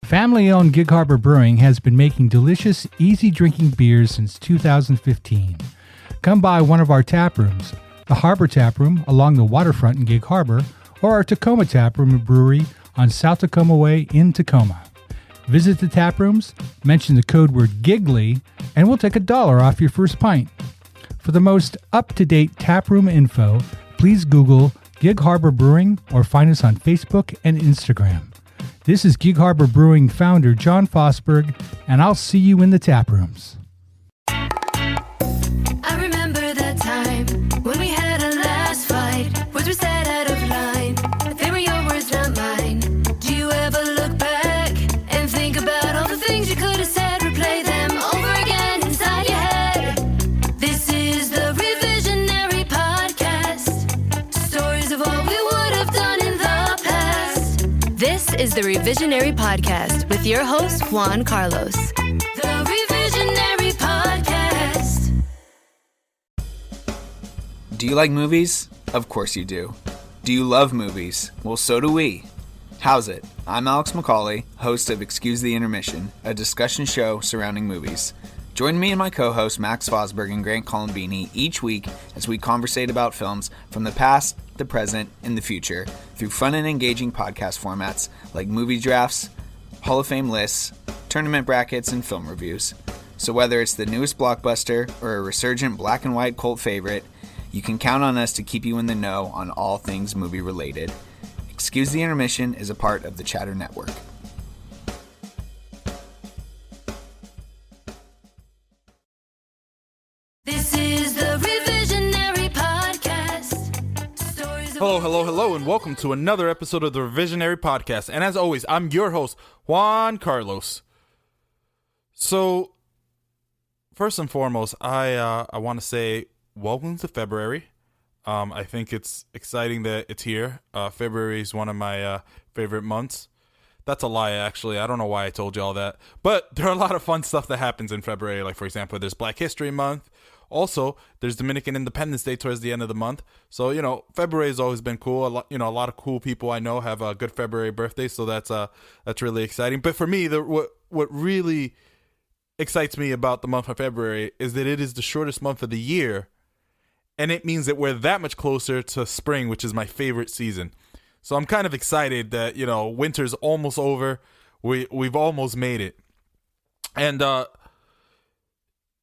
Family-owned Gig Harbor Brewing has been making delicious, easy-drinking beers since 2015. Come by one of our tap rooms, the Harbor Tap Room along the waterfront in Gig Harbor, or our Tacoma Tap Room and Brewery on South Tacoma Way in Tacoma. Visit the tap rooms, mention the code word GIGLY, and we'll take $1 off your first pint. For the most up-to-date taproom info, please Google Gig Harbor Brewing or find us on Facebook and Instagram. This is Gig Harbor Brewing founder John Fosberg, and I'll see you in the tap rooms. I remember that time when we had our last fight. Words were said out of line. They were your words, not mine. Do you ever look back and think about all the things you could have said? Replay them over again inside your head. This is the Revisionary Podcast. Stories of what we would have done in the past. This is the Revisionary Podcast with your host, Juan Carlos. The Revisionary Podcast. Do you like movies? Of course you do. Do you love movies? Well, so do we. How's it? I'm Alex McCauley, host of Excuse the Intermission, a discussion show surrounding movies. Join me and my co-hosts Max Fosberg and Grant Colombini each week as we conversate about films from the past, the present, and the future through fun and engaging podcast formats like movie drafts, Hall of Fame lists, tournament brackets, and film reviews. So whether it's the newest blockbuster or a resurgent black and white cult favorite, you can count on us to keep you in the know on all things movie related. Excuse the Intermission is a part of the Chatter Network. This is the Revisionary Podcast. Stories of Hello, and welcome to another episode of the Revisionary Podcast. And as always, I'm your host, Juan Carlos. So, first and foremost, I want to say welcome to February. I think it's exciting that it's here. February is one of my favorite months. That's a lie, actually. I don't know why I told you all that. But there are a lot of fun stuff that happens in February. Like, for example, there's Black History Month. Also, there's Dominican Independence Day towards the end of the month. So, February has always been cool. A lot of cool people I know have a good February birthday. So that's really exciting. But for me, what really excites me about the month of February is that it is the shortest month of the year. And it means that we're that much closer to spring, which is my favorite season. So I'm kind of excited that, winter's almost over. We've almost made it. And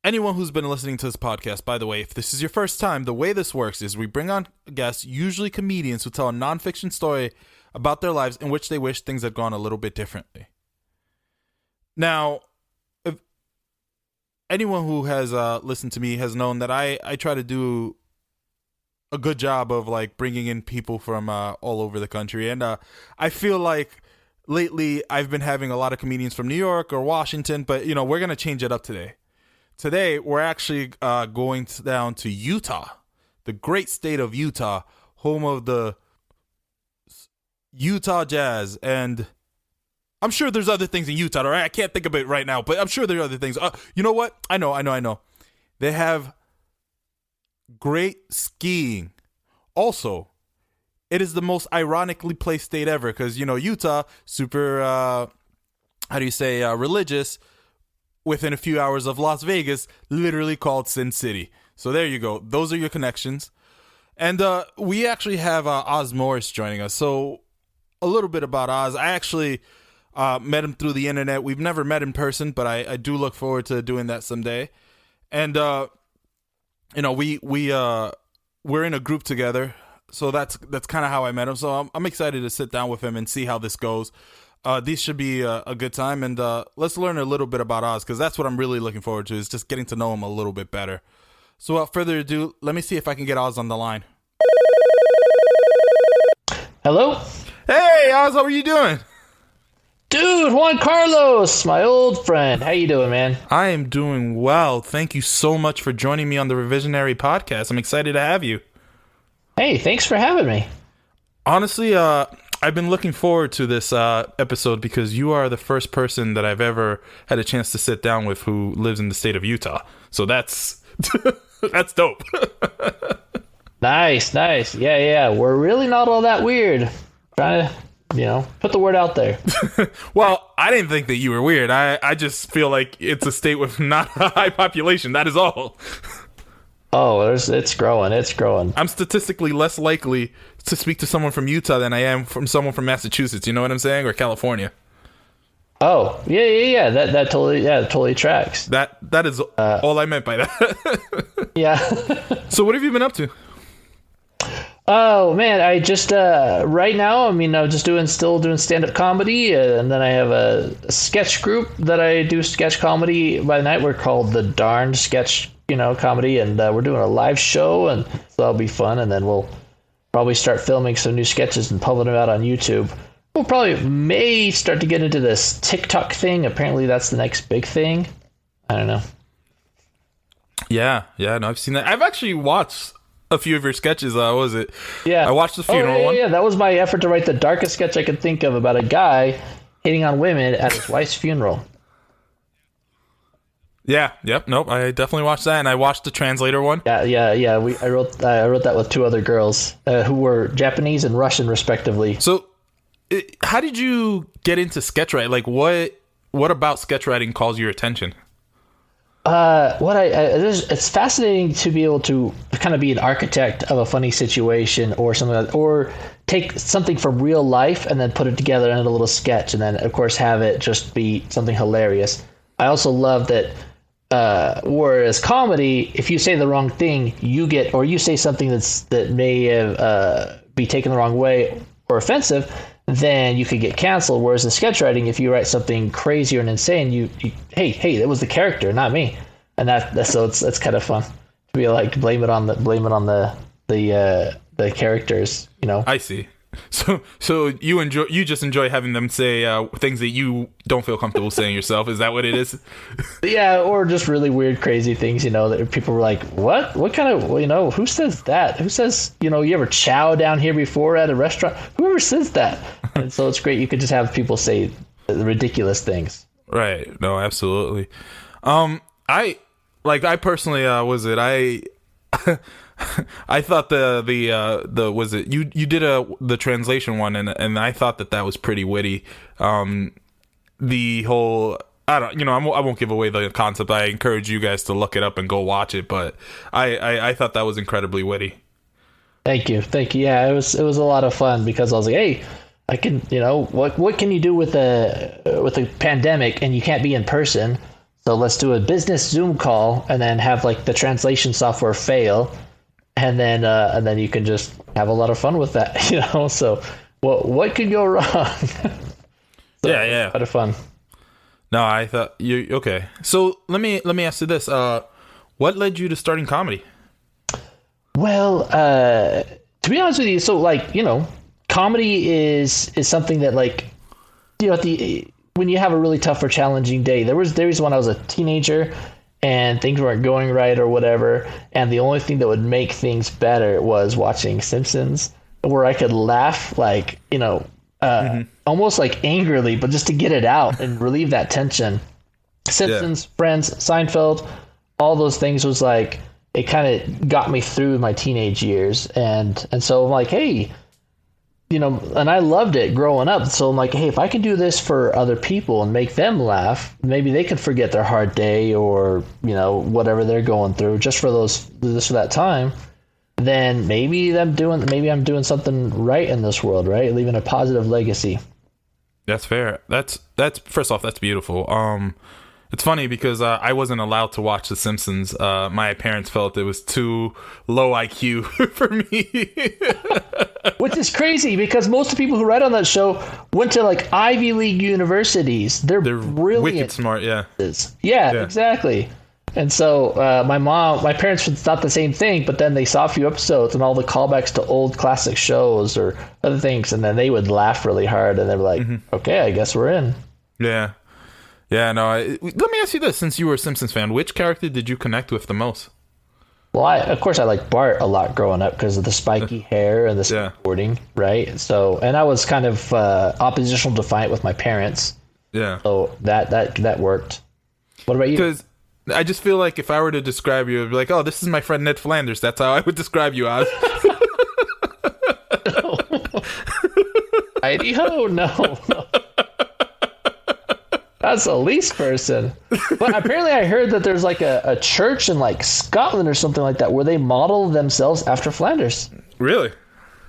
anyone who's been listening to this podcast, by the way, if this is your first time, the way this works is we bring on guests, usually comedians, who tell a nonfiction story about their lives in which they wish things had gone a little bit differently. Now, if anyone who has listened to me has known that I try to do a good job of bringing in people from all over the country, and I feel like lately I've been having a lot of comedians from New York or Washington, but we're gonna change it up today. Today we're actually going down to Utah, the great state of Utah, home of the Utah Jazz, and I'm sure there's other things in Utah. Right? I can't think of it right now, but I'm sure there are other things. You know what? I know. They have great skiing. Also, it is the most ironically placed state ever because, Utah, super, religious, within a few hours of Las Vegas, literally called Sin City. So there you go. Those are your connections. And we actually have Oz Morris joining us. So a little bit about Oz. I actually met him through the internet. We've never met in person, but I do look forward to doing that someday. And, we're in a group together, so that's kind of how I met him. So I'm excited to sit down with him and see how this goes. This should be a good time, and let's learn a little bit about Oz, because that's what I'm really looking forward to, is just getting to know him a little bit better. So without further ado, let me see if I can get Oz on the line. Hello? Hey, Oz, how are you doing? Dude, Juan Carlos, my old friend. How you doing, man? I am doing well. Thank you so much for joining me on the Revisionary Podcast. I'm excited to have you. Hey, thanks for having me. Honestly, I've been looking forward to this episode because you are the first person that I've ever had a chance to sit down with who lives in the state of Utah. So that's that's dope. Nice. Yeah. We're really not all that weird. Trying to put the word out there. Well, I didn't think that you were weird. I just feel like it's a state with not a high population. That is all. Oh, it's growing. It's growing. I'm statistically less likely to speak to someone from Utah than I am from someone from Massachusetts. You know what I'm saying? Or California. Oh, yeah. That totally tracks. That is all I meant by that. Yeah. So what have you been up to? Oh man, I just right now. I mean, I'm just still doing stand-up comedy, and then I have a sketch group that I do sketch comedy by night. We're called the Darned Sketch, Comedy, and we're doing a live show, and so that'll be fun. And then we'll probably start filming some new sketches and publishing them out on YouTube. We'll probably may start to get into this TikTok thing. Apparently, that's the next big thing. I don't know. Yeah, no, I've seen that. I've actually watched a few of your sketches. What was it? Yeah, I watched the funeral one. Yeah, that was my effort to write the darkest sketch I could think of about a guy hitting on women at his wife's funeral. Yeah, yep, nope. I definitely watched that, and I watched the translator one. Yeah. I wrote that with two other girls who were Japanese and Russian, respectively. So, how did you get into sketch writing? Like, what about sketch writing calls your attention? It's fascinating to be able to kind of be an architect of a funny situation or something like that, or take something from real life and then put it together in a little sketch, and then of course have it just be something hilarious. I also love that. Whereas comedy, if you say the wrong thing, you say something that may be taken the wrong way or offensive, then you could get canceled. Whereas in sketch writing, if you write something crazy or insane, you hey, that was the character, not me, and so it's kind of fun to be like blame it on the characters, I see. So you just enjoy having them say things that you don't feel comfortable saying yourself. Is that what it is? Yeah, or just really weird, crazy things, that people were like, what kind of, who says that? Who says, you ever chow down here before at a restaurant? Whoever says that? And so it's great. You could just have people say ridiculous things. Right. No, absolutely. I personally, I thought the was it you did the translation one, and I thought that was pretty witty. The whole I won't give away the concept. I encourage you guys to look it up and go watch it, but I thought that was incredibly witty. Thank you. Yeah, it was a lot of fun because I was like, hey, I can, what can you do with a pandemic and you can't be in person? So let's do a business Zoom call and then have like the translation software fail. And then you can just have a lot of fun with that, So, what could go wrong? Yeah. Kind of fun. No, I thought you okay. So let me ask you this: what led you to starting comedy? Well, to be honest with you, so comedy is something that when you have a really tough or challenging day. There was when I was a teenager and things weren't going right or whatever, and the only thing that would make things better was watching Simpsons, where I could laugh almost like angrily, but just to get it out and relieve that tension. Simpsons, Friends, Seinfeld, all those things was like, it kind of got me through my teenage years, and so I'm like, hey, and I loved it growing up. So I'm like, hey, if I can do this for other people and make them laugh, maybe they can forget their hard day or, whatever they're going through just for that time. Then maybe I'm doing something right in this world, right? Leaving a positive legacy. That's fair. That's first off, that's beautiful. It's funny because I wasn't allowed to watch The Simpsons. My parents felt it was too low IQ for me. Which is crazy because most of the people who write on that show went to like Ivy League universities. They're brilliant. Wicked smart, yeah. Yeah, exactly. And so my parents thought the same thing, but then they saw a few episodes and all the callbacks to old classic shows or other things, and then they would laugh really hard, and they were like, okay, I guess we're in. Yeah. Yeah, no, let me ask you this. Since you were a Simpsons fan, which character did you connect with the most? Well, of course, I liked Bart a lot growing up because of the spiky hair and the skateboarding, right? So, and I was kind of oppositional defiant with my parents. Yeah. So that worked. What about you? Because I just feel like if I were to describe you, I'd be like, oh, this is my friend Ned Flanders. That's how I would describe you as. Heidi Ho, no. That's the least person. But apparently I heard that there's like a church in like Scotland or something like that where they model themselves after Flanders. Really?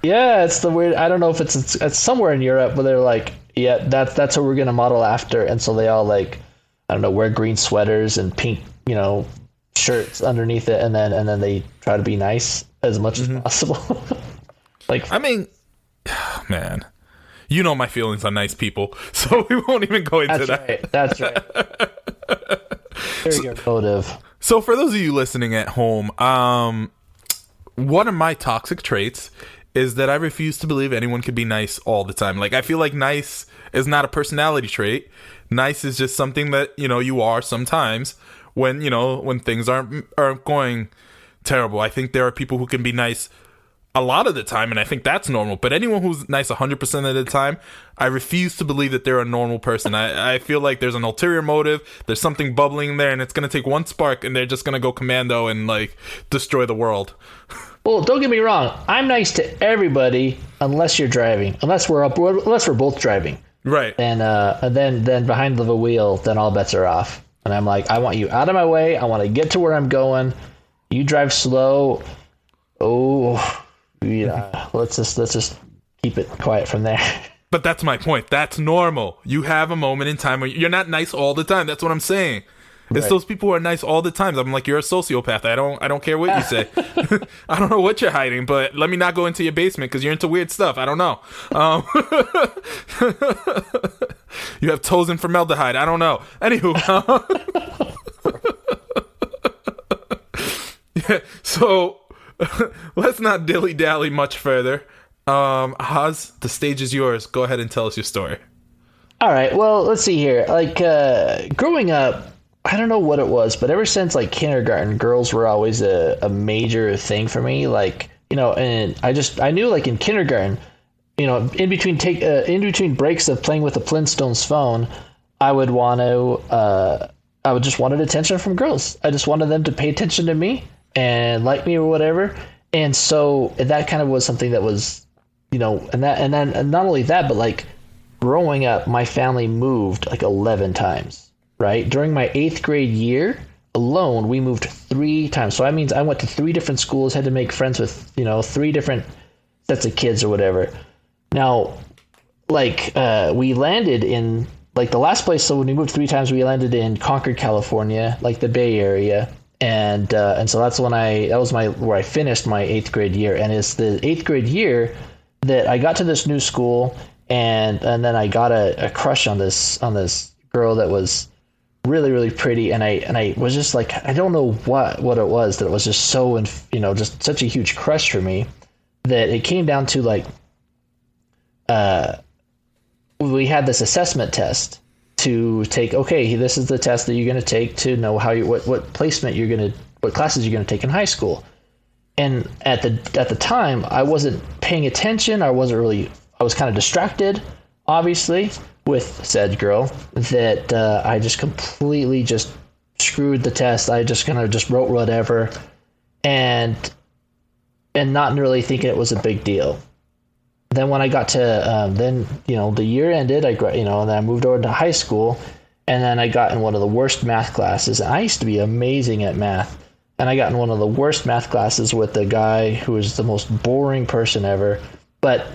Yeah, it's the weird. I don't know if it's somewhere in Europe where they're like, yeah, that's what we're gonna model after, and so they all like, I don't know, wear green sweaters and pink, shirts underneath it, and then they try to be nice as much as possible. Like, I mean, man, you know my feelings on nice people, so we won't even go into that. Right. That's right. There's your motive. So for those of you listening at home, one of my toxic traits is that I refuse to believe anyone can be nice all the time. Like, I feel like nice is not a personality trait. Nice is just something that, you are sometimes when things aren't going terrible. I think there are people who can be nice a lot of the time, and I think that's normal. But anyone who's nice 100% of the time, I refuse to believe that they're a normal person. I feel like there's an ulterior motive. There's something bubbling there, and it's going to take one spark, and they're just going to go commando and, like, destroy the world. Well, don't get me wrong. I'm nice to everybody unless you're driving. Unless we're both driving. Right. And then behind the wheel, then all bets are off. And I'm like, I want you out of my way. I want to get to where I'm going. You drive slow. Oh, yeah. Let's just keep it quiet from there. But that's my point. That's normal. You have a moment in time where you're not nice all the time. That's what I'm saying. It's Right. those people who are nice all the time. I'm like, you're a sociopath. I don't care what you say. I don't know what you're hiding, but let me not go into your basement because you're into weird stuff. I don't know. You have toes in formaldehyde. I don't know. Anywho. Yeah, so let's not dilly-dally much further. Haz, the stage is yours. Go ahead and tell us your story. All right. Well, let's see here. Like, growing up, I don't know what it was, but ever since like kindergarten, girls were always a major thing for me. Like, and I knew like in kindergarten, in between breaks of playing with the Flintstones phone, I would just wanted attention from girls. I just wanted them to pay attention to me and like me or whatever. And so that kind of was something that was, and not only that, but like growing up, my family moved like 11 times. Right? During my 8th grade year alone, we moved 3 times. So that means I went to 3 different schools, had to make friends with, 3 different sets of kids or whatever. Now, like, we landed in, like, the last place, so when we moved 3 times, we landed in Concord, California, like the Bay Area. And so that's where I finished my 8th grade year. And it's the 8th grade year that I got to this new school, and then I got a crush on this girl that was really, really pretty, and I was just like, I don't know what it was that it was just so, just such a huge crush for me that it came down to like, we had this assessment test to take. Okay, this is the test that you're going to take to know how what placement what classes you're going to take in high school. And at the time, I wasn't paying attention. I was kind of distracted, obviously, with said girl, that I just completely just screwed the test. I just kind of just wrote whatever, and not really thinking it was a big deal. Then when I got to the year ended, and then I moved over to high school, and then I got in one of the worst math classes. I used to be amazing at math, and I got in one of the worst math classes with a guy who was the most boring person ever. But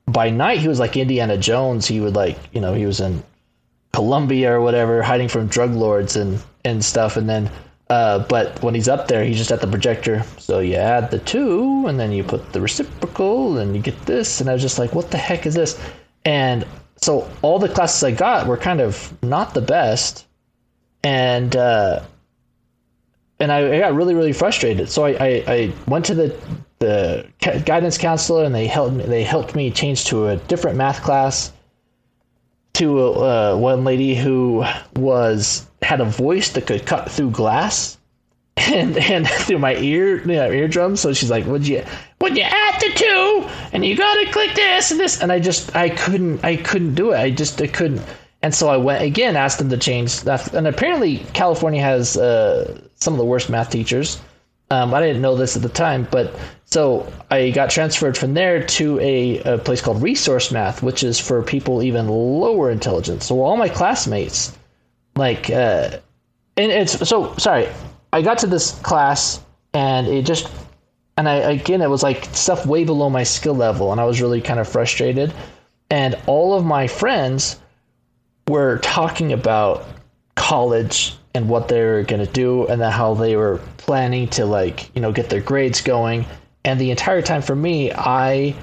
by night, he was like Indiana Jones. He would he was in Colombia or whatever, hiding from drug lords and stuff. And then, but when he's up there, he's just at the projector. So you add the 2, and then you put the reciprocal, and you get this. And I was just like, what the heck is this? And so all the classes I got were kind of not the best. And I got really, really frustrated. So I went to the guidance counselor, and they helped me change to a different math class, to one lady who had a voice that could cut through glass and through my eardrum. So she's like, would you add the 2, and you gotta click this and this, and I couldn't do it. I couldn't. And so I went again, asked them to change that. And apparently California has some of the worst math teachers. I didn't know this at the time, but So I got transferred from there to a place called Resource Math, which is for people even lower intelligence. So all my classmates, like, and it's so sorry. I got to this class and it was like stuff way below my skill level, and I was really kind of frustrated. And all of my friends were talking about college and what they were going to do, and then how they were planning to, like, get their grades going. And the entire time for me, I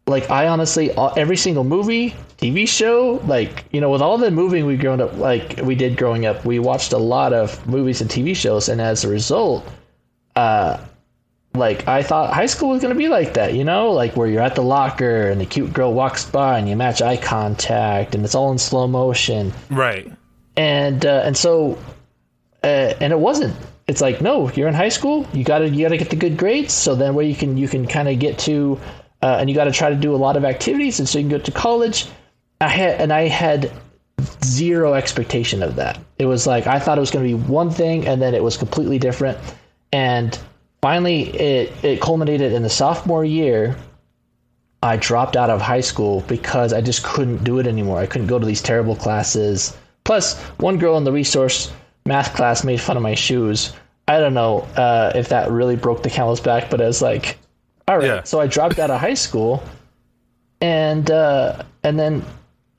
honestly, every single movie, TV show, like, with all the moving we did growing up, we watched a lot of movies and TV shows. And as a result, like, I thought high school was going to be like that, like where you're at the locker and the cute girl walks by and you match eye contact and it's all in slow motion. Right. And so it wasn't. It's like, no, you're in high school. You gotta get the good grades. So then where you can kind of get to, and you got to try to do a lot of activities, and so you can go to college. I had zero expectation of that. It was like, I thought it was going to be one thing, and then it was completely different. And finally, it culminated in the sophomore year. I dropped out of high school because I just couldn't do it anymore. I couldn't go to these terrible classes. Plus, one girl in the resource math class made fun of my shoes. I don't know if that really broke the camel's back, but I was like, all right. Yeah. So I dropped out of high school, and then,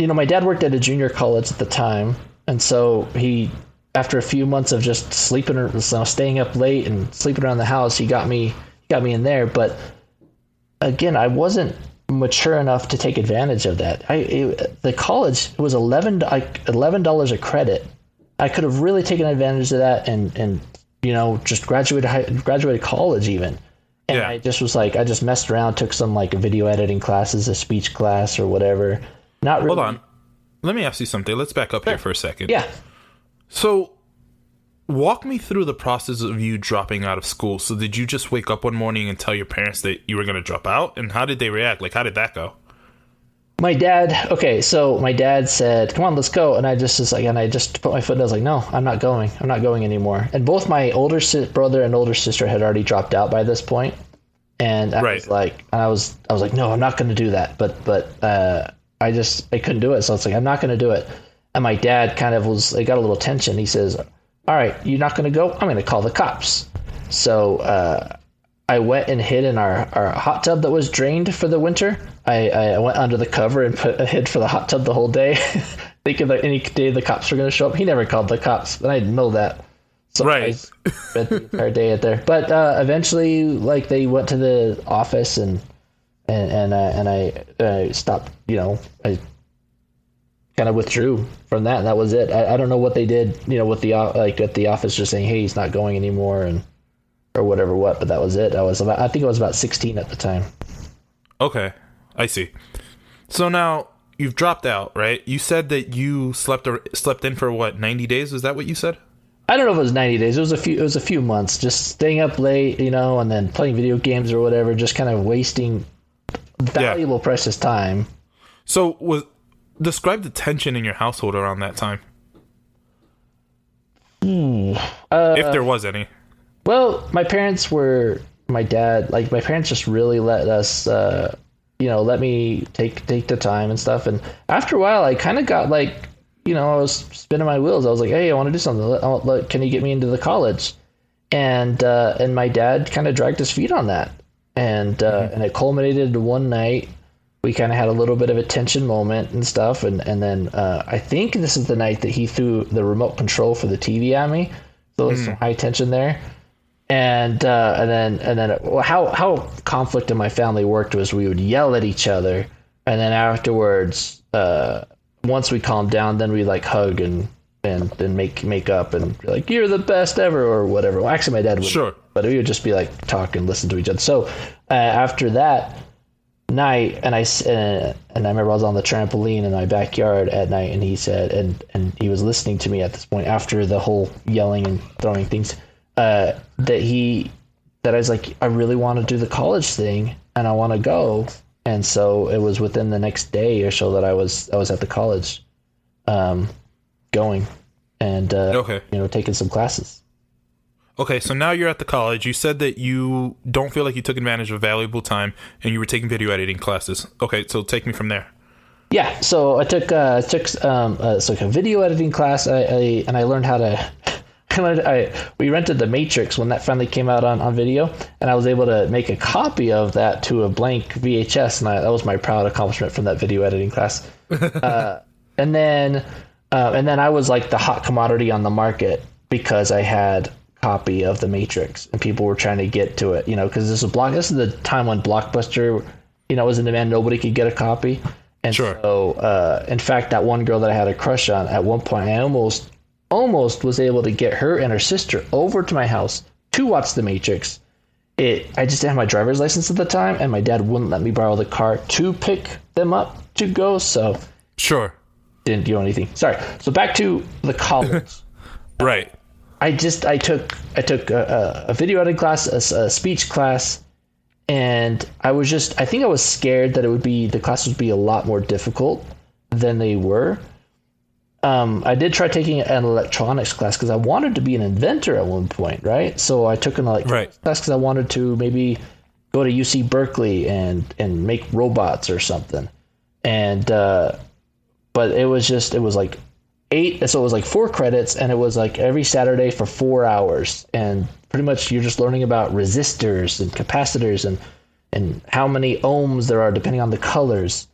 my dad worked at a junior college at the time, and so he, after a few months of just staying up late and sleeping around the house, he got me in there. But again, I wasn't mature enough to take advantage of that. The college, it was $11 a credit. I could have really taken advantage of that and just graduated college even. And I just was like, I just messed around, took some like video editing classes, a speech class or whatever. Not really. Hold on. Let me ask you something. Let's back up here for a second. Yeah. So walk me through the process of you dropping out of school. So did you just wake up one morning and tell your parents that you were going to drop out? And how did they react? Like, how did that go? My dad said, come on, let's go. And I just put my foot down. I was like, no, I'm not going. I'm not going anymore. And both my older brother and older sister had already dropped out by this point. And I was like, no, I'm not going to do that. But I couldn't do it. So it's like, I'm not going to do it. And my dad got a little tension. He says, all right, you're not going to go? I'm going to call the cops. So, I went and hid in our hot tub that was drained for the winter. I went under the cover and hid for the hot tub the whole day, thinking that any day the cops were going to show up. He never called the cops, but I didn't know that. So I spent the entire day out there. But eventually, like, they went to the office and I stopped. I kind of withdrew from that, and that was it. I don't know what they did. With at the office, just saying, hey, he's not going anymore, or whatever, but that was it. I think I was about 16 at the time. Okay, I see. So now you've dropped out, right? You said that you slept in for what, 90 days? Was that what you said? I don't know if it was 90 days. It was a few months, just staying up late, and then playing video games or whatever, just kind of wasting valuable, precious time. So describe the tension in your household around that time. If there was any. Well, my parents just really let us, let me take the time and stuff. And after a while, I kind of got like, I was spinning my wheels. I was like, hey, I want to do something. Can you get me into the college? And my dad kind of dragged his feet on that. And it culminated one night. We kind of had a little bit of a tension moment and stuff. And then I think this is the night that he threw the remote control for the TV at me. So there's some high tension there. And then how conflict in my family worked was we would yell at each other, and then afterwards, once we calmed down, then we like hug and make up and be like, you're the best ever or whatever. Well, actually, my dad would, sure, but we would just be like talk and listen to each other. So after that night, and I remember I was on the trampoline in my backyard at night, and he said, and he was listening to me at this point after the whole yelling and throwing things. That I was like, I really want to do the college thing and I want to go. And so it was within the next day or so that I was at the college, going and, taking some classes. Okay, so now you're at the college. You said that you don't feel like you took advantage of valuable time and you were taking video editing classes. Okay, so take me from there. Yeah, so I took it's like a video editing class. And I learned how to. We rented The Matrix when that finally came out on video, and I was able to make a copy of that to a blank VHS, and that was my proud accomplishment from that video editing class. And then I was like the hot commodity on the market because I had copy of The Matrix, and people were trying to get to it, because this is the time when Blockbuster, was in demand. Nobody could get a copy. And sure. So, in fact, that one girl that I had a crush on, at one point, I almost was able to get her and her sister over to my house to watch The Matrix. I just didn't have my driver's license at the time, and my dad wouldn't let me borrow the car to pick them up to go, so sure, didn't do anything. Sorry. So back to the college. Right. I took a video editing class, a speech class, and I think I was scared that the classes would be a lot more difficult than they were. I did try taking an electronics class because I wanted to be an inventor at one point, right? So I took an electronics class because I wanted to maybe go to UC Berkeley and make robots or something. And but it was like 8, so it was like 4 credits, and it was like every Saturday for 4 hours, and pretty much you're just learning about resistors and capacitors and how many ohms there are depending on the colors,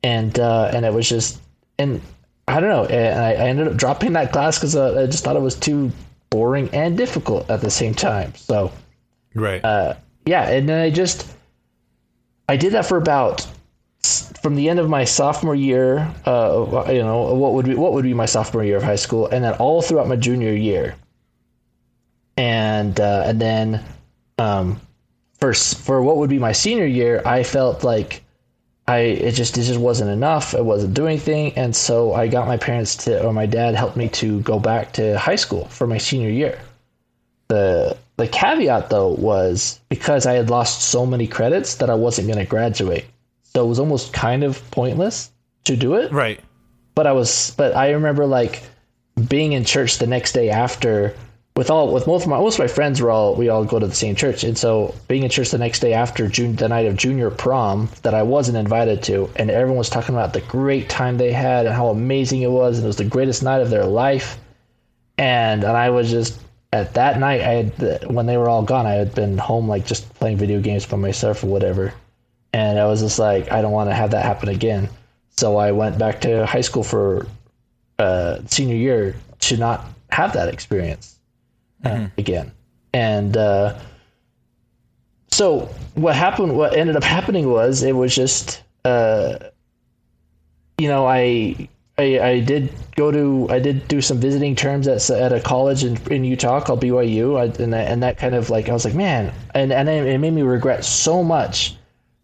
and it was just, and I don't know, and I ended up dropping that class because I just thought it was too boring and difficult at the same time. So right, yeah, and then I did that for about, from the end of my sophomore year, what would be my sophomore year of high school, and then all throughout my junior year, and then for what would be my senior year, I felt like it just wasn't enough. It wasn't doing anything, and so I got my dad helped me to go back to high school for my senior year. The caveat though was because I had lost so many credits that I wasn't going to graduate. So it was almost kind of pointless to do it. Right. But I remember like being in church the next day after most of my friends we all go to the same church. And so being in church the next day after the night of junior prom that I wasn't invited to, and everyone was talking about the great time they had and how amazing it was. And it was the greatest night of their life. And I was just, at that night, when they were all gone, I had been home, like just playing video games by myself or whatever. And I was just like, I don't want to have that happen again. So I went back to high school for senior year to not have that experience again. And so what ended up happening was, it was just, I did do some visiting terms at a college in Utah called BYU. And that kind of like, I was like, man, and it made me regret so much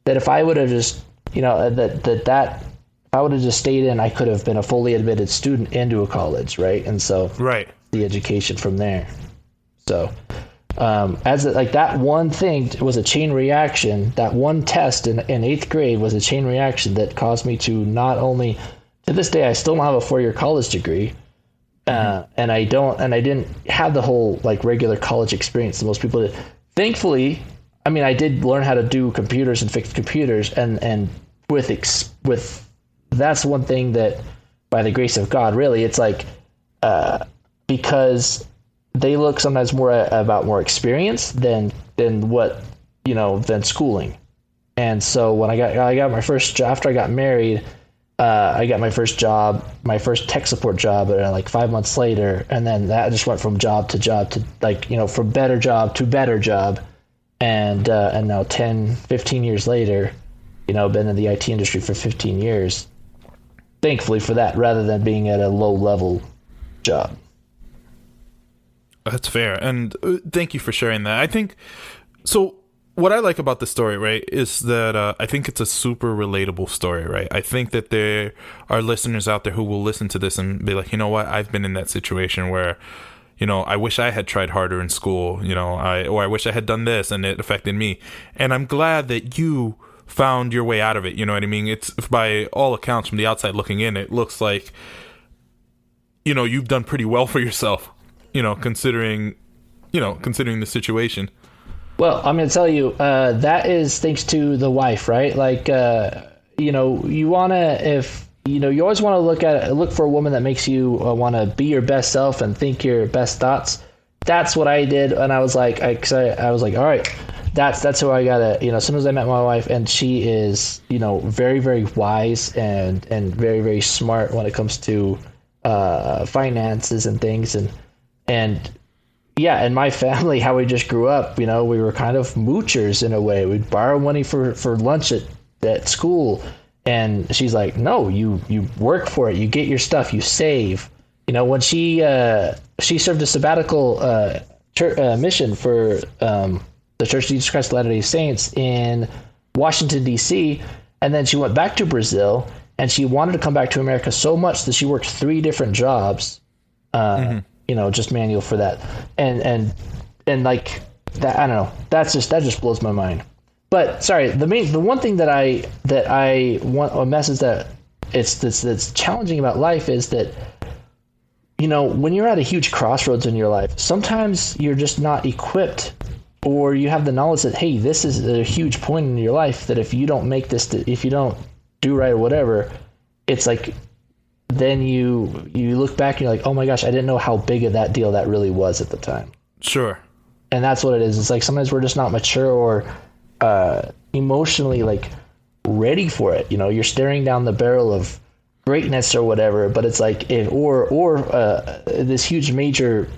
that if I would have just, if I would have just stayed in, I could have been a fully admitted student into a college, right? And so, right, the education from there. So, that one thing was a chain reaction. That one test in 8th grade was a chain reaction that caused me to not only, to this day, I still don't have a 4-year college degree, and I didn't have the whole like regular college experience that most people did. Thankfully, I mean, I did learn how to do computers and fix computers, and with that's one thing that, by the grace of God, really, it's like because they look sometimes more about more experience than schooling. And so when I got my first job after I got married, I got my first job, my first tech support job, like 5 months later, and then that just went from job to job to from better job to better job. And now 10, 15 years later, been in the IT industry for 15 years, thankfully for that, rather than being at a low level job. That's fair. And thank you for sharing that. I think, so what I like about the story, right, is that I think it's a super relatable story, right? I think that there are listeners out there who will listen to this and be like, you know what, I've been in that situation where, I wish I had tried harder in school, or I wish I had done this and it affected me. And I'm glad that you found your way out of it. You know what I mean? It's, by all accounts from the outside looking in, it looks like, you've done pretty well for yourself, considering considering the situation. Well, I'm going to tell you, that is thanks to the wife, right? Like, you want to, you always want to look for a woman that makes you want to be your best self and think your best thoughts. That's what I did. And I was like, I was like, all right, that's who I gotta, as soon as I met my wife, and she is, very, very wise and very, very smart when it comes to finances and things. And yeah, in my family, how we just grew up, we were kind of moochers in a way. We'd borrow money for lunch at school. And she's like, no, you work for it. You get your stuff. You save. When she served a sabbatical mission for the Church of Jesus Christ of Latter-day Saints in Washington, D.C., and then she went back to Brazil, and she wanted to come back to America so much that she worked 3 different jobs, just manual for that. And like that, I don't know. That just blows my mind. But sorry, the one thing that I want, a message that's challenging about life is that, when you're at a huge crossroads in your life, sometimes you're just not equipped, or you have the knowledge that, hey, this is a huge point in your life that if you don't make this, if you don't do right or whatever, it's like, then you look back and you're like, oh my gosh, I didn't know how big of that deal that really was at the time. Sure. And that's what it is. It's like sometimes we're just not mature or emotionally like ready for it. You're staring down the barrel of greatness or whatever, but it's like this huge major,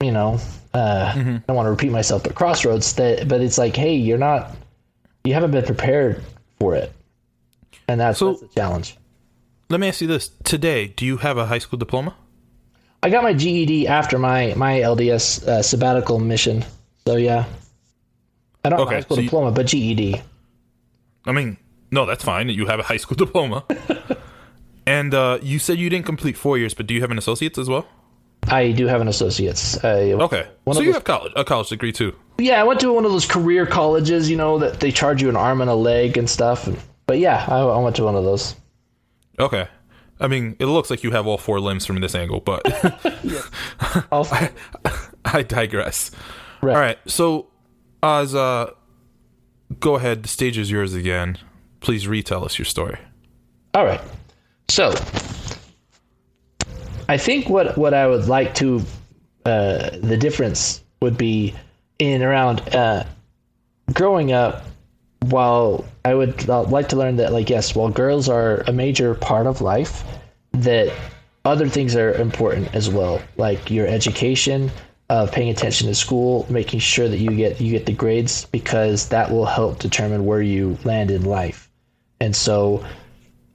I don't want to repeat myself, but crossroads but it's like, hey, you haven't been prepared for it. And that's the challenge. Let me ask you this. Today, do you have a high school diploma? I got my GED after my LDS sabbatical mission. So yeah. I don't have a high school diploma, but GED. I mean, no, that's fine. You have a high school diploma. And you said you didn't complete 4 years, but do you have an associate's as well? I do have an associate's. Okay. So you have a college degree too? Yeah, I went to one of those career colleges, that they charge you an arm and a leg and stuff. But yeah, I went to one of those. Okay. I mean, it looks like you have all 4 limbs from this angle, but I digress. Right. All right. So, Oz, go ahead. The stage is yours again. Please retell us your story. All right. So, I think what I would like to, the difference would be in around growing up. While I would like to learn that, like, yes, while girls are a major part of life, that other things are important as well, like your education, paying attention to school, making sure that you get the grades, because that will help determine where you land in life. And so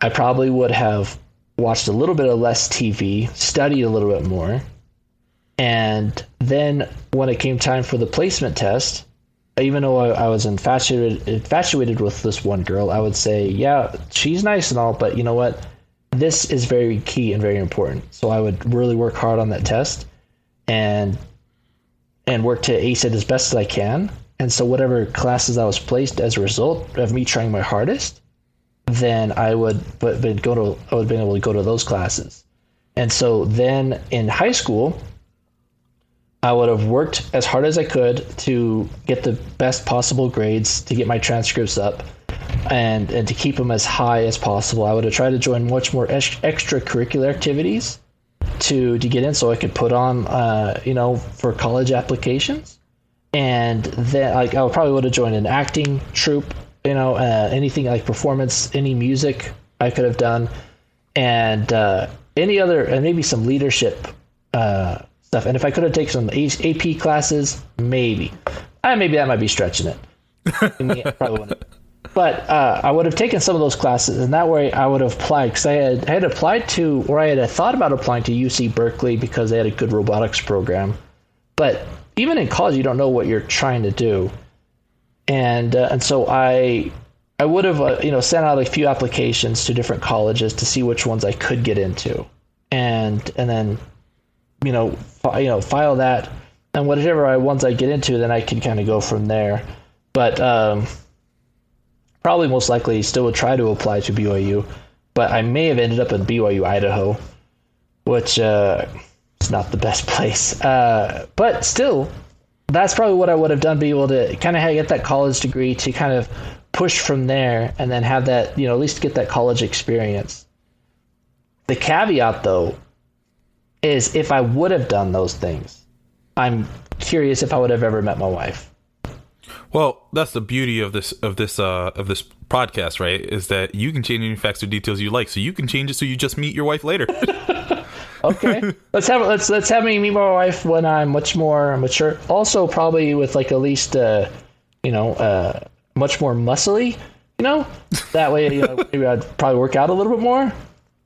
I probably would have watched a little bit of less TV, studied a little bit more, and then when it came time for the placement test, even though I was infatuated with this one girl, I would say, yeah, she's nice and all, but you know what? This is very key and very important. So I would really work hard on that test and work to ace it as best as I can. And so whatever classes I was placed as a result of me trying my hardest, then I would be able to go to those classes. And so then in high school, I would have worked as hard as I could to get the best possible grades, to get my transcripts up, and to keep them as high as possible. I would have tried to join much more extracurricular activities to get in, so I could put on, for college applications. And then I probably would have joined an acting troupe, anything like performance, any music I could have done, and any other, and maybe some leadership stuff. And if I could have taken some AP classes, maybe that might be stretching it. Probably wouldn't. But I would have taken some of those classes, and that way I would have applied, because I had applied to, or I had thought about applying to UC Berkeley because they had a good robotics program. But even in college, you don't know what you're trying to do, and so I would have sent out a few applications to different colleges to see which ones I could get into, and then file that, and whatever ones I get into, then I can kind of go from there. But probably most likely still would try to apply to BYU, but I may have ended up in BYU, Idaho, which is not the best place. But still, that's probably what I would have done, be able to kind of get that college degree to kind of push from there and then have that, at least get that college experience. The caveat, though, is if I would have done those things, I'm curious if I would have ever met my wife. Well, that's the beauty of this podcast, right? Is that you can change any facts or details you like, so you can change it so you just meet your wife later. Okay, let's have me meet my wife when I'm much more mature. Also, probably with like at least much more muscly. That way, maybe I'd probably work out a little bit more.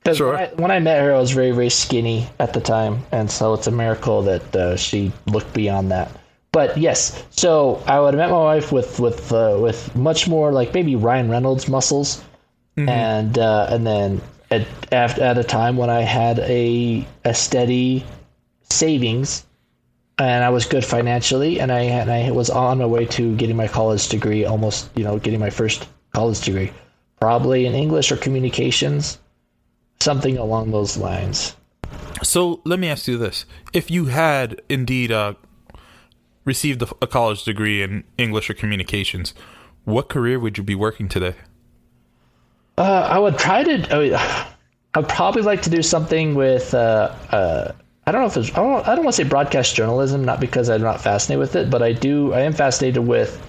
Because sure. when I met her, I was very, very skinny at the time, and so it's a miracle that she looked beyond that. But yes, so I would have met my wife with much more like maybe Ryan Reynolds muscles, mm-hmm. and then at a time when I had a steady savings, and I was good financially, and I was on my way to getting my college degree, almost getting my first college degree, probably in English or communications, something along those lines. So let me ask you this: if you had indeed received a college degree in English or communications, what career would you be working today? I would try to. I'd probably like to do something with. I don't know if it's. I don't want to say broadcast journalism, not because I'm not fascinated with it, but I am fascinated with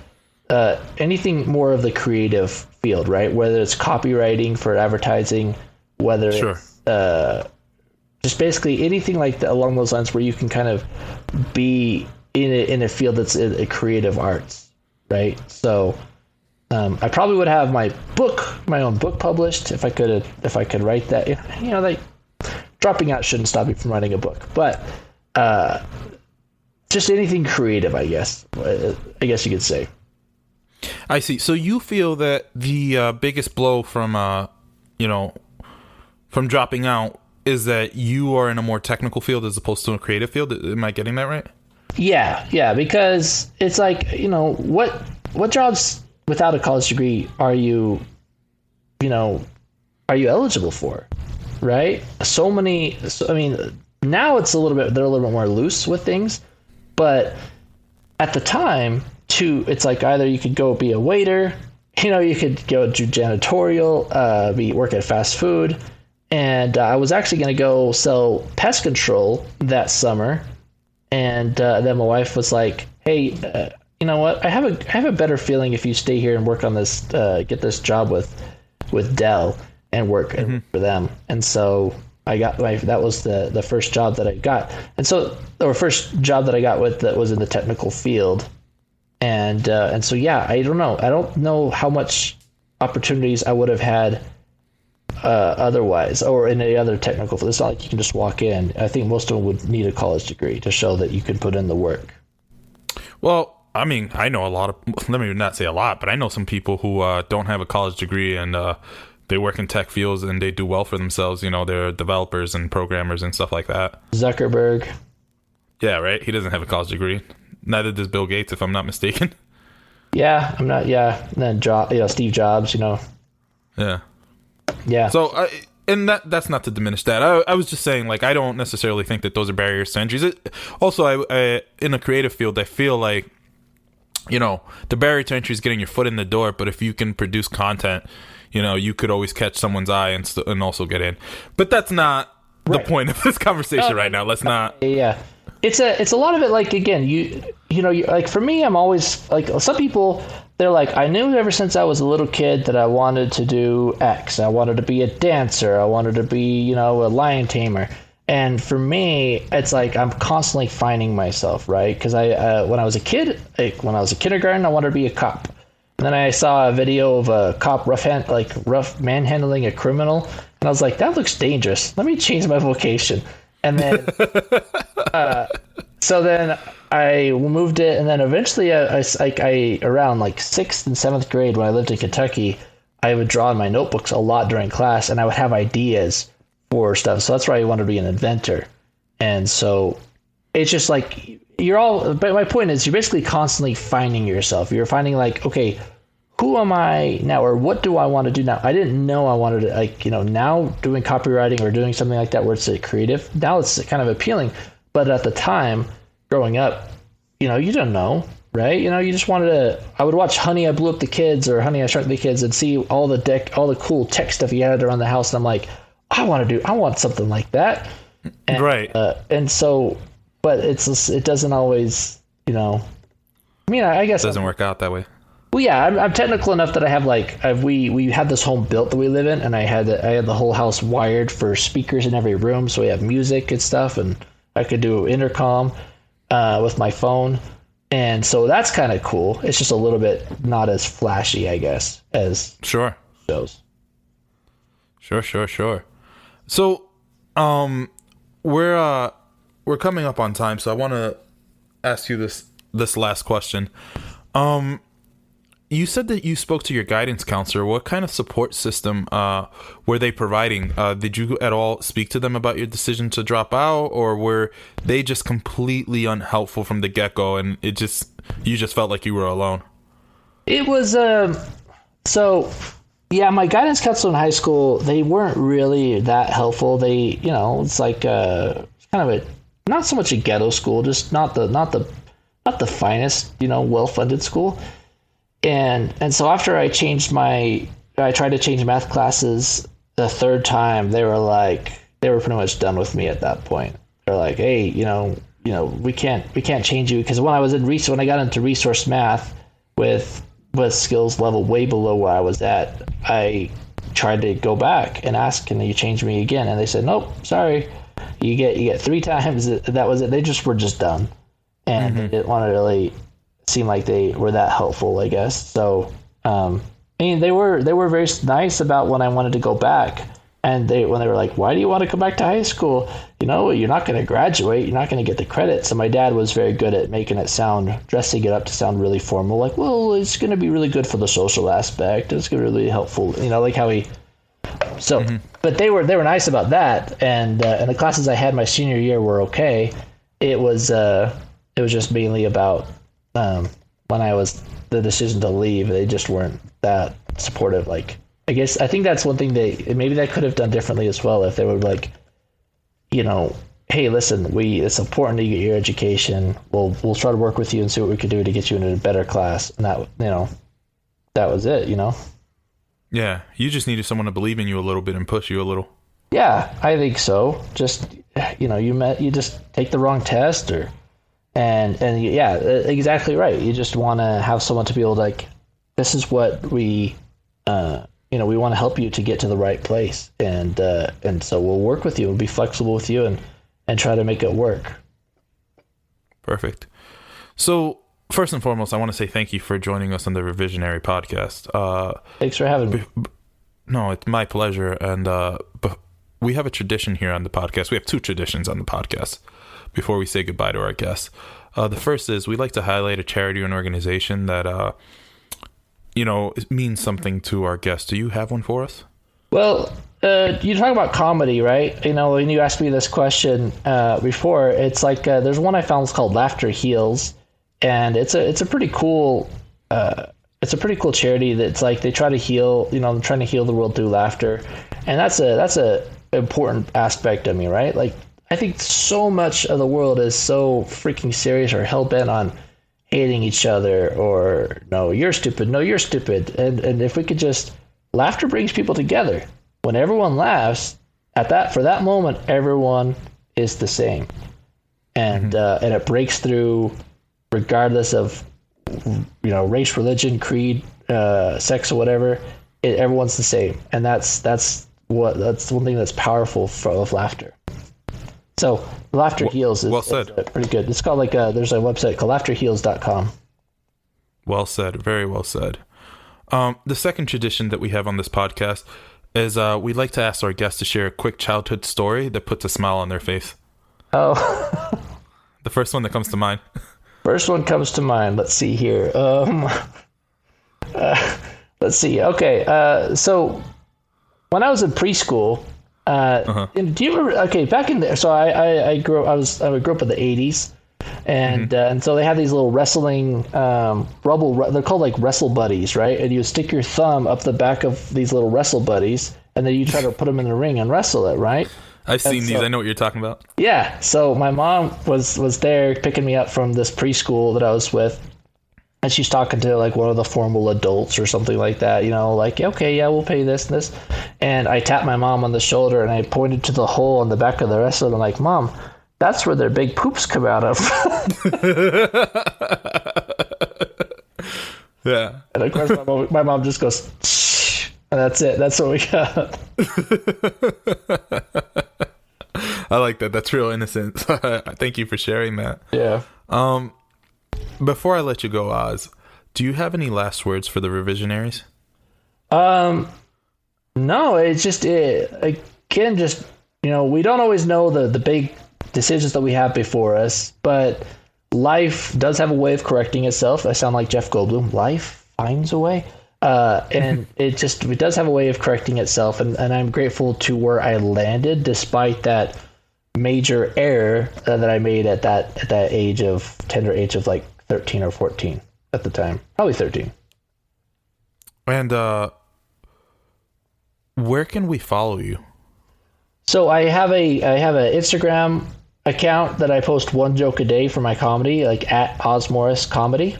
anything more of the creative field, right? Whether it's copywriting for advertising, whether sure. it's just basically anything like that along those lines, where you can kind of be in a field that's a creative arts, right? So I probably would have my own book published if I could write that. Like dropping out shouldn't stop me from writing a book, but just anything creative, I guess you could say. I see. So you feel that the biggest blow from dropping out is that you are in a more technical field as opposed to a creative field. Am I getting that right? Yeah, because it's like, what jobs without a college degree are you eligible for, right? Now they're a little bit more loose with things, but at the time too, it's like either you could go be a waiter, you could go do janitorial, work at fast food, and I was actually going to go sell pest control that summer. And then my wife was like, "Hey, you know what? I have a better feeling if you stay here and work on this, get this job with Dell and work for them." And so I got that was the first job that I got, first job that I got with that was in the technical field, and so yeah, I don't know how much opportunities I would have had otherwise, or in any other technical field. It's not like you can just walk in. I think most of them would need a college degree to show that you can put in the work. Well, I mean, I know let me not say a lot, but I know some people who don't have a college degree and they work in tech fields and they do well for themselves. They're developers and programmers and stuff like that. Zuckerberg. Yeah, right? He doesn't have a college degree. Neither does Bill Gates, if I'm not mistaken. Yeah, I'm not. Yeah, and then Steve Jobs. Yeah. Yeah. So, and that's not to diminish that. I was just saying, like, I don't necessarily think that those are barriers to entry. Also, I in a creative field, I feel like, the barrier to entry is getting your foot in the door. But if you can produce content, you could always catch someone's eye and also get in. But that's not the point of this conversation right now. Let's not. Yeah. It's a lot of it. Like, again, you like, for me, I'm always like, some people, they're like, I knew ever since I was a little kid that I wanted to do X. I wanted to be a dancer. I wanted to be, a lion tamer. And for me, it's like I'm constantly finding myself, right? Because when I was a kid, when I was in kindergarten, I wanted to be a cop. And then I saw a video of a cop rough manhandling a criminal, and I was like, that looks dangerous. Let me change my vocation. And then, so then I moved it, and then eventually, I around like 6th and 7th grade when I lived in Kentucky, I would draw in my notebooks a lot during class, and I would have ideas for stuff. So that's why I wanted to be an inventor. And so it's just like but my point is, you're basically constantly finding yourself. You're finding like, okay, who am I now, or what do I want to do now? I didn't know I wanted to, now doing copywriting or doing something like that where it's creative, now it's kind of appealing. But at the time, growing up, you don't know, right? You just wanted to. I would watch Honey, I Blew Up the Kids or Honey, I Shrunk the Kids and see all the cool tech stuff you had around the house, and I'm like, I want something like that, and, Right. And so, but it doesn't always, I mean, I guess It doesn't work out that way. Well, yeah, I'm technical enough that I have we had this home built that we live in, and I had the whole house wired for speakers in every room, so we have music and stuff, and I could do intercom with my phone, and so that's kind of cool. It's just a little bit not as flashy, I guess, as Sure. shows. Sure. So, we're coming up on time, so I want to ask you this last question. You said that you spoke to your guidance counselor. What kind of support system were they providing? Did you at all speak to them about your decision to drop out, or were they just completely unhelpful from the get-go, and you just felt like you were alone? It was so yeah, my guidance counselor in high school, they weren't really that helpful. They, it's like kind of a not so much a ghetto school, just not the finest, well-funded school. And so after I tried to change math classes the third time, they were pretty much done with me at that point. They're like, hey, we can't change you, because when I got into resource math with skills level way below where I was at, I tried to go back and ask, can you change me again? And they said, nope, sorry, you get 3 times. That was it. They were just done, and they didn't want to really seem like they were that helpful, I guess. So, I mean, they were very nice about when I wanted to go back, and when they were like, "Why do you want to come back to high school? You're not going to graduate. You're not going to get the credits." And my dad was very good at dressing it up to sound really formal. Like, well, it's going to be really good for the social aspect. It's going to be really helpful. Like how he. So, but they were nice about that, and the classes I had my senior year were okay. It was just mainly about. When I was the decision to leave, they just weren't that supportive. I think that's one thing maybe they could have done differently as well, if they were like, hey, listen, it's important to get your education. We'll try to work with you and see what we can do to get you into a better class. And that was it, Yeah, you just needed someone to believe in you a little bit and push you a little. Yeah, I think so. Just, you just take the wrong test and yeah, exactly right. You just want to have someone to be able to, this is what we want to help you to get to the right place. And so we'll work with you and be flexible with you and try to make it work. Perfect. So first and foremost, I want to say thank you for joining us on the Revisionary podcast. Thanks for having me. No, it's my pleasure. And but we have a tradition here on the podcast. We have 2 traditions on the podcast before we say goodbye to our guests. The first is we like to highlight a charity or an organization that, it means something to our guests. Do you have one for us? Well, you talk about comedy, right? When you asked me this question before, it's like there's one I found that's called Laughter Heals, and it's a pretty cool charity that's like they try to heal, trying to heal the world through laughter, and that's a important aspect of me, right? Like, I think so much of the world is so freaking serious or hell-bent on hating each other, or no, you're stupid, and if we could just, laughter brings people together. When everyone laughs for that moment, everyone is the same, and it breaks through regardless of race, religion, creed, sex, or whatever. Everyone's the same, and that's one thing that's powerful of laughter. So Laughter Heals is, well said. Is pretty good. It's called there's a website called laughterheals.com. Well said. Very well said. The second tradition that we have on this podcast is we like to ask our guests to share a quick childhood story that puts a smile on their face. Oh. The first one that comes to mind. First one comes to mind. Let's see here. Let's see. Okay. So when I was in preschool, do you remember? Okay, back in there. So I grew up in the 80s, and so they had these little wrestling they're called like wrestle buddies, right? And you stick your thumb up the back of these little wrestle buddies, and then you try to put them in the ring and wrestle it, right? I've seen these. I know what you're talking about. Yeah. So my mom was there picking me up from this preschool that I was with. And she's talking to like one of the formal adults or something like that, like, okay, yeah, we'll pay this and this. And I tapped my mom on the shoulder and I pointed to the hole in the back of the restaurant. I'm like, Mom, that's where their big poops come out of. Yeah. And of course, my mom just goes, shh, and that's it. That's what we got. I like that. That's real innocent. Thank you for sharing that. Yeah. Before I let you go, Oz, do you have any last words for the Revisionaries? No, it's just again, just we don't always know the big decisions that we have before us, but life does have a way of correcting itself. I sound like Jeff Goldblum. Life finds a way, and it does have a way of correcting itself, and I'm grateful to where I landed despite that major error that I made at that tender age of like 13 or 14 at the time, probably 13. And where can we follow you? So I have an Instagram account that I post one joke a day for my comedy, like at Osmorris Comedy,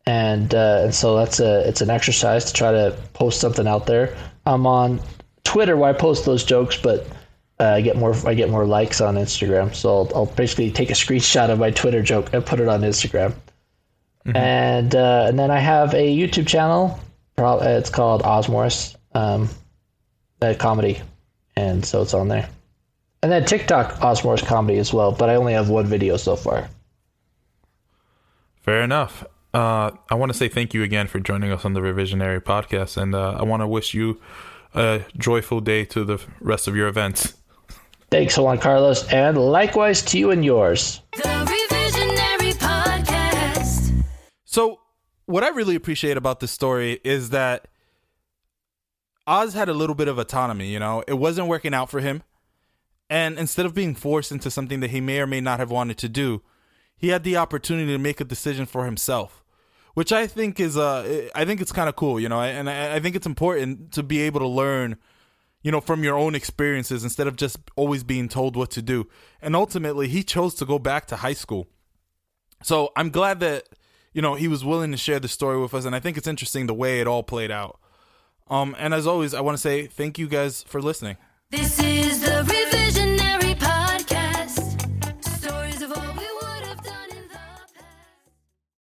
and so it's an exercise to try to post something out there. I'm on Twitter where I post those jokes, but I get more likes on Instagram. So I'll basically take a screenshot of my Twitter joke and put it on Instagram. Mm-hmm. And then I have a YouTube channel. It's called Osmorris Comedy, and so it's on there. And then TikTok Osmorris Comedy as well, but I only have one video so far. Fair enough. I want to say thank you again for joining us on the Revisionary podcast, and I want to wish you a joyful day to the rest of your events. Thanks, Juan Carlos, and likewise to you and yours. The Revisionary Podcast. So, what I really appreciate about this story is that Oz had a little bit of autonomy, It wasn't working out for him. And instead of being forced into something that he may or may not have wanted to do, he had the opportunity to make a decision for himself, which I think is, I think it's kind of cool, and I think it's important to be able to learn, from your own experiences instead of just always being told what to do. And ultimately, he chose to go back to high school. So I'm glad that, he was willing to share the story with us. And I think it's interesting the way it all played out. And as always, I want to say thank you guys for listening. This is the Revisionary.